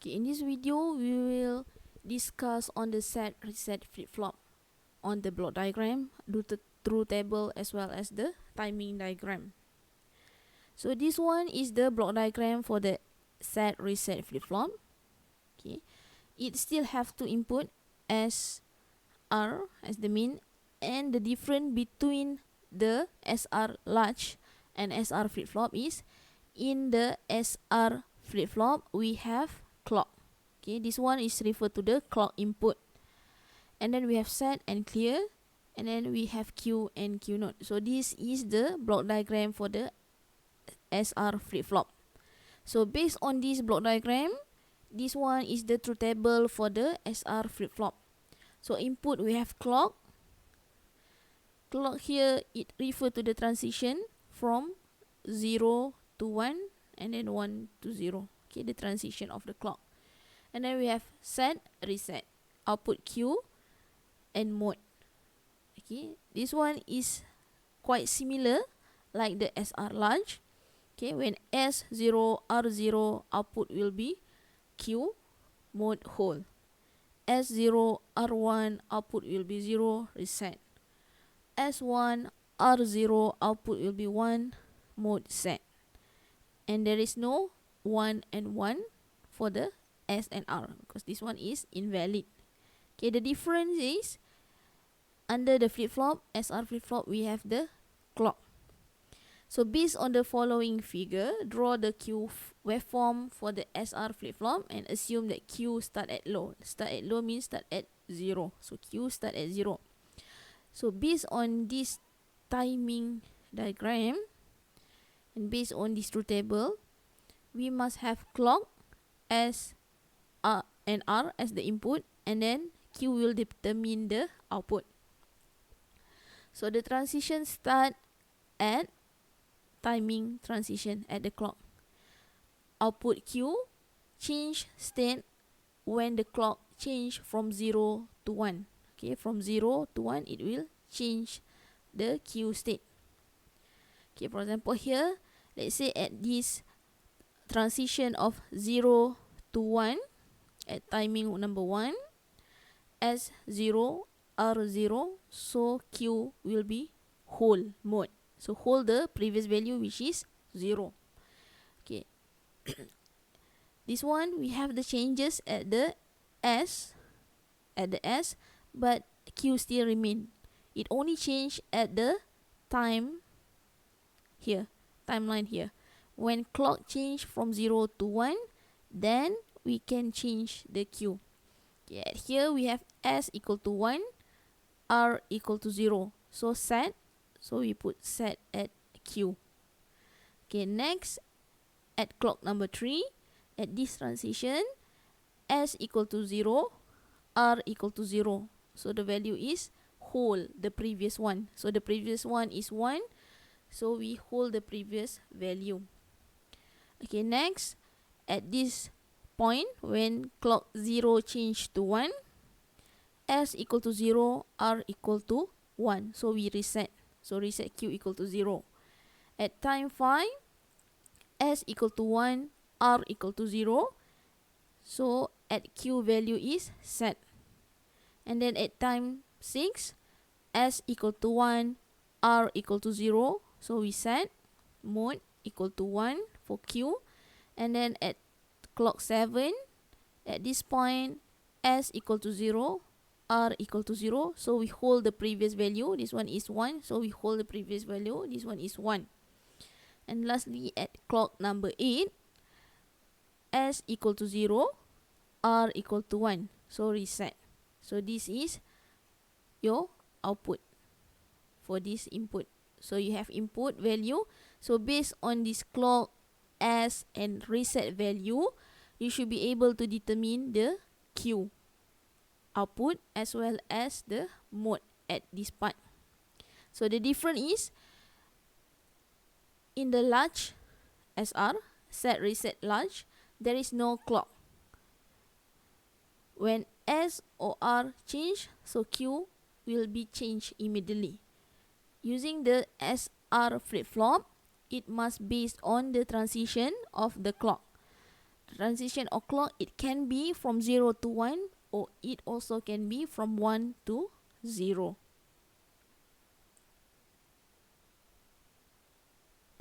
Okay, in this video, we will discuss on the set reset flip-flop on the block diagram, do the truth table as well as the timing diagram. So this one is the block diagram for the set reset flip-flop. Okay, it still have to input SR as the mean, and the difference between the SR large and SR flip-flop is in the SR flip-flop we have clock. Okay, this one is referred to the clock input, and then we have set and clear, and then we have Q and Q node. So this is the block diagram for the SR flip-flop. So based on this block diagram, this one is the truth table for the SR flip-flop. So input we have clock. Clock here, it refer to the transition from 0 to 1 and then 1 to 0. Okay, the transition of the clock. And then we have set, reset, output Q and mode. Okay, this one is quite similar like the SR large. Okay, when S0 R0, output will be Q, mode hold. S0 R1, output will be 0, reset. S1 R0, output will be 1, mode set. And there is no 1 and 1 for the S and R because this one is invalid. Okay, the difference is under the flip-flop, SR flip-flop, we have the clock. So based on the following figure, draw the Q waveform for the SR flip-flop and assume that Q start at low. Start at low means start at 0. So Q start at 0. So based on this timing diagram and based on this truth table, we must have clock as and R as the input, and then Q will determine the output. So the transition start at timing transition at the clock. Output Q change state when the clock change from 0 to 1. Okay, from 0 to 1 it will change the Q state. Okay, for example here, let's say at this transition of 0 to 1 at timing number 1, S0 R0, so Q will be hold mode. So hold the previous value which is 0. Okay. This one we have the changes at the S, but Q still remain. It only change at the time here, timeline here. When clock change from 0 to 1, then we can change the Q. Okay, here we have S equal to 1, R equal to 0. So set, so we put set at Q. Okay, next at clock number 3, at this transition, S equal to 0, R equal to 0. So the value is hold the previous one. So the previous one is 1, so we hold the previous value. Okay, next at this point when clock 0 change to 1, S equal to 0, R equal to 1. So we reset. So reset Q equal to 0. At time 5, S equal to 1, R equal to 0. So at Q value is set. And then at time 6, S equal to 1, R equal to 0. So we set mode equal to 1 for Q. And then at clock 7, at this point, S equal to 0, R equal to 0. So we hold the previous value. This one is 1. So we hold the previous value. This one is 1. And lastly, at clock number 8, S equal to 0, R equal to 1. So reset. So this is your output for this input. So you have input value. So based on this clock, S and reset value, you should be able to determine the Q output as well as the mode at this part. So the difference is in the large SR, set reset large, there is no clock. When S or R change, so Q will be changed immediately. Using the SR flip-flop, it must based on the transition of the clock. transition or clock, it can be from 0 to 1, or it also can be from 1 to 0.